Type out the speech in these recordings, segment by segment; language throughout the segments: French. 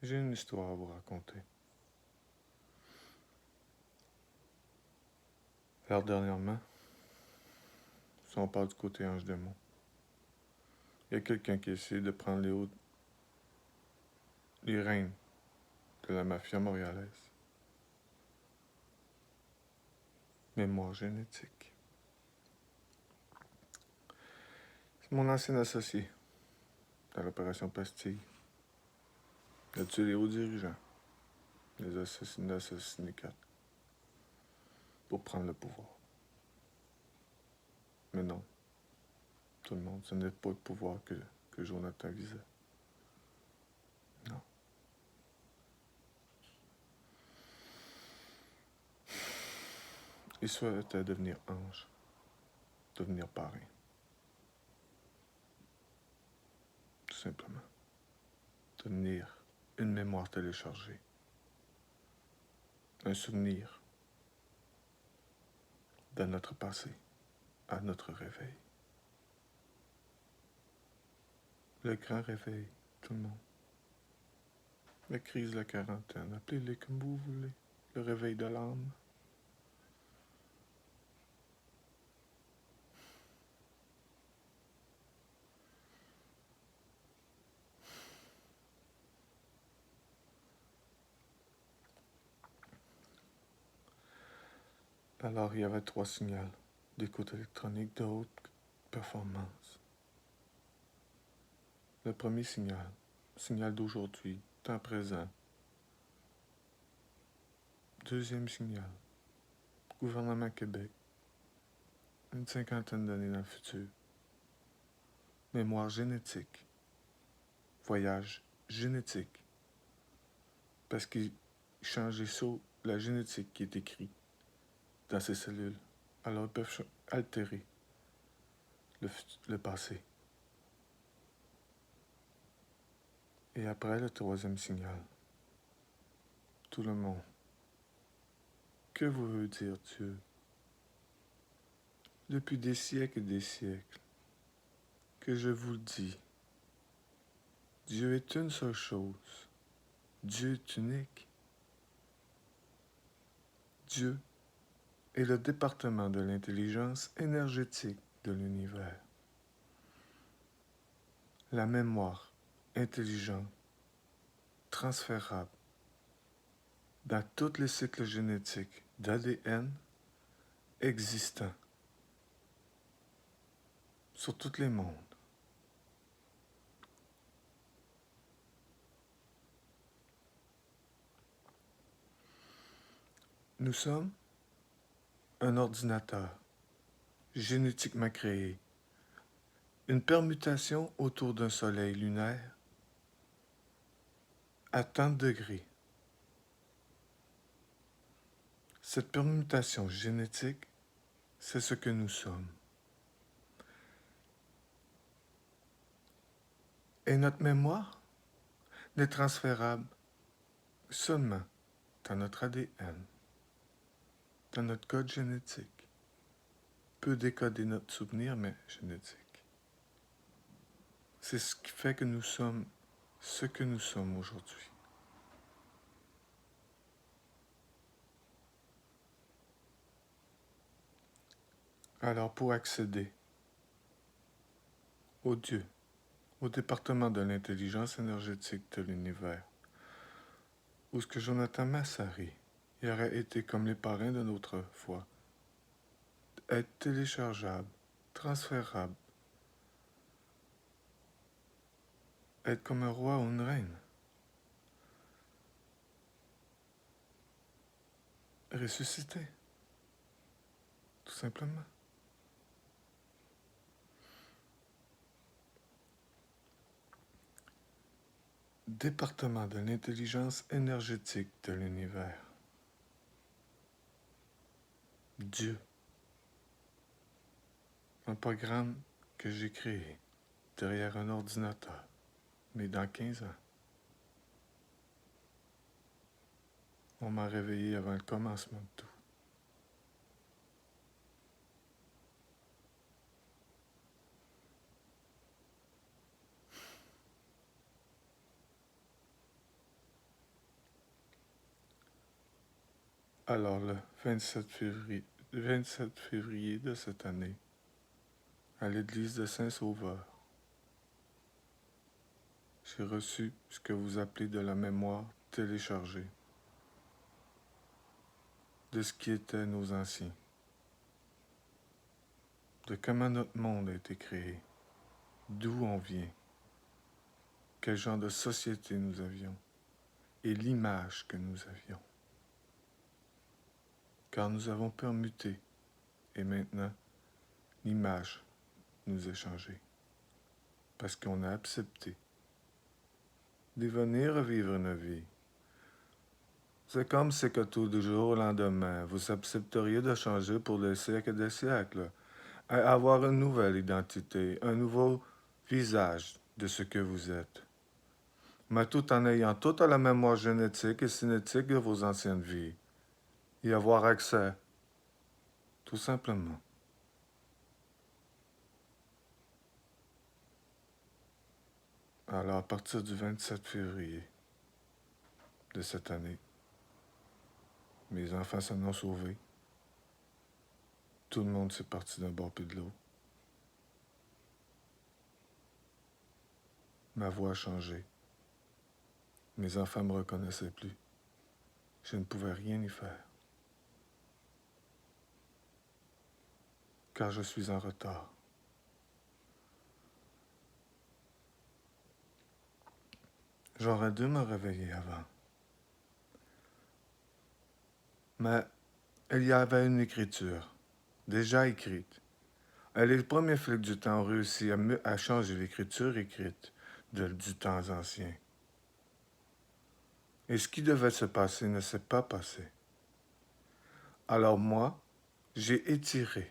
J'ai une histoire à vous raconter. Alors dernièrement, si on part du côté Ange-Démon, il y a quelqu'un qui essaie de prendre les rênes de la mafia montréalaise. Mémoire génétique. C'est mon ancien associé dans l'opération Pastille. Il a tué les hauts dirigeants, les assassiné 4 pour prendre le pouvoir. Mais non, tout le monde, ce n'est pas le pouvoir que Jonathan visait. Non. Il souhaitait devenir ange, devenir parrain. Tout simplement. Devenir une mémoire téléchargée. Un souvenir de notre passé à notre réveil. Le grand réveil, tout le monde. La crise de la quarantaine, appelez-les comme vous voulez. Le réveil de l'âme. Alors, il y avait 3 signaux d'écoute électronique de haute performance. Le premier signal d'aujourd'hui, temps présent. Deuxième signal, gouvernement Québec, une 50aine d'années dans le futur. Mémoire génétique, voyage génétique, parce qu'il changeait sur la génétique qui est écrite dans ces cellules. Alors, ils peuvent altérer le passé. Et après, le troisième signal. Tout le monde. Que vous veut dire Dieu? Depuis des siècles et des siècles, que je vous le dis, Dieu est une seule chose. Dieu est unique. Dieu est le département de l'intelligence énergétique de l'univers. La mémoire intelligente, transférable, dans tous les cycles génétiques d'ADN existants sur tous les mondes. Nous sommes un ordinateur génétiquement créé, une permutation autour d'un soleil lunaire à tant de degrés. Cette permutation génétique, c'est ce que nous sommes. Et notre mémoire n'est transférable seulement dans notre ADN, dans notre code génétique. Peut décoder notre souvenir, mais génétique. C'est ce qui fait que nous sommes ce que nous sommes aujourd'hui. Alors, pour accéder au Dieu, au département de l'intelligence énergétique de l'univers, où ce que Jonathan Massari y aurait été comme les parrains de notre foi, être téléchargeable, transférable, être comme un roi ou une reine, ressusciter, tout simplement. Département de l'intelligence énergétique de l'univers. Dieu. Un programme que j'ai créé derrière un ordinateur, mais dans 15 ans. On m'a réveillé avant le commencement de tout. Alors, le 27 février de cette année, à l'église de Saint-Sauveur, j'ai reçu ce que vous appelez de la mémoire téléchargée de ce qui étaient nos anciens, de comment notre monde a été créé, d'où on vient, quel genre de société nous avions et l'image que nous avions. Car nous avons permuté et maintenant l'image nous est changée parce qu'on a accepté de venir revivre une vie. C'est comme si que tout du jour au lendemain, vous accepteriez de changer pour des siècles et des siècles, et avoir une nouvelle identité, un nouveau visage de ce que vous êtes, mais tout en ayant toute la mémoire génétique et cinétique de vos anciennes vies, y avoir accès, tout simplement. Alors, à partir du 27 février de cette année, mes enfants s'en ont sauvés. Tout le monde s'est parti d'un bord puis de l'autre. Ma voix a changé. Mes enfants me reconnaissaient plus. Je ne pouvais rien y faire. Car je suis en retard. J'aurais dû me réveiller avant. Mais il y avait une écriture, déjà écrite. Et les premiers flics du temps ont réussi à changer l'écriture écrite du temps ancien. Et ce qui devait se passer ne s'est pas passé. Alors moi, j'ai étiré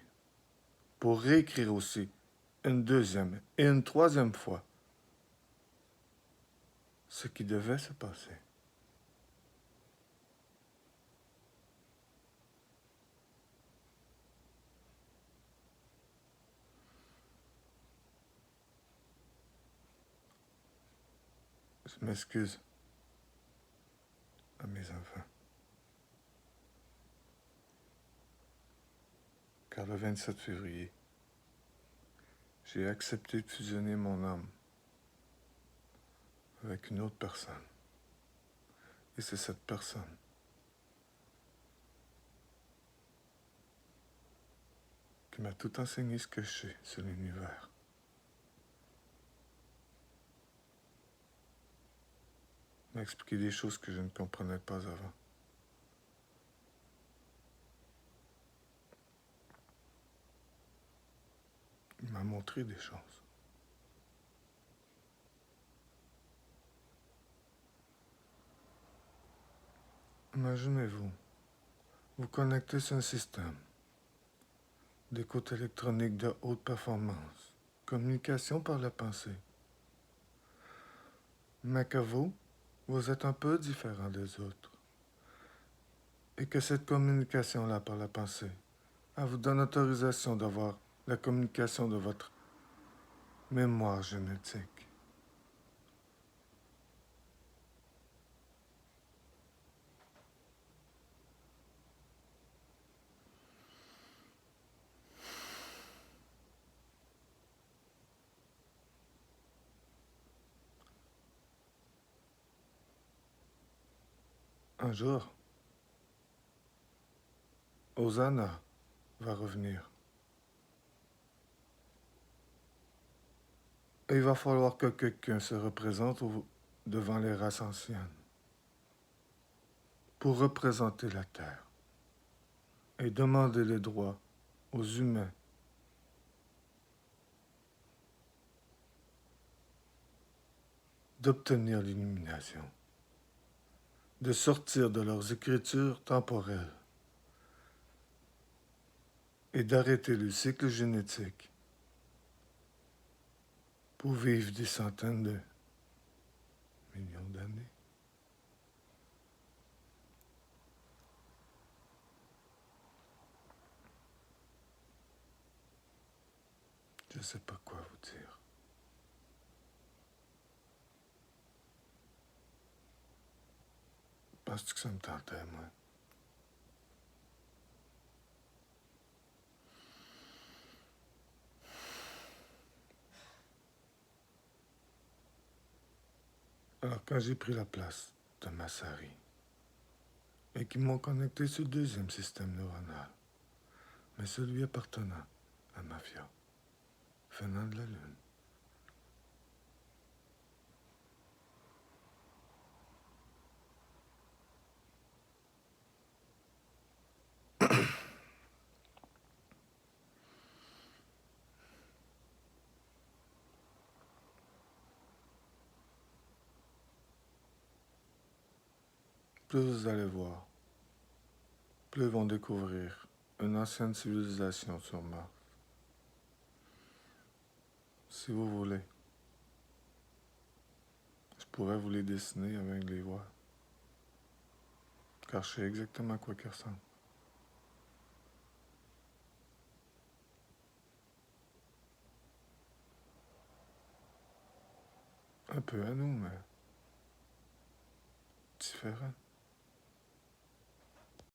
pour réécrire aussi une deuxième et une troisième fois ce qui devait se passer. Je m'excuse à mes enfants. Car le 27 février, j'ai accepté de fusionner mon âme avec une autre personne. Et c'est cette personne qui m'a tout enseigné ce que je sais sur l'univers. M'a expliqué des choses que je ne comprenais pas avant. Il m'a montré des choses. Imaginez-vous, vous connectez sur un système d'écoute électronique de haute performance, communication par la pensée, mais que vous êtes un peu différent des autres, et que cette communication-là par la pensée, elle vous donne autorisation d'avoir la communication de votre mémoire génétique. Un jour, Hosanna va revenir. Et il va falloir que quelqu'un se représente devant les races anciennes pour représenter la Terre et demander les droits aux humains d'obtenir l'illumination, de sortir de leurs écritures temporelles et d'arrêter le cycle génétique pour vivre des centaines de millions d'années. Je ne sais pas quoi vous dire. Parce que ça me tentait, moi. Alors quand j'ai pris la place de Massari et qu'ils m'ont connecté sur le deuxième système neuronal, mais celui appartenant à Mafia, venant de la Lune, plus vous allez voir, plus ils vont découvrir une ancienne civilisation sur Mars. Si vous voulez, je pourrais vous les dessiner avec les voix, car je sais exactement à quoi qu'ils ressemblent. Un peu à nous, mais différent.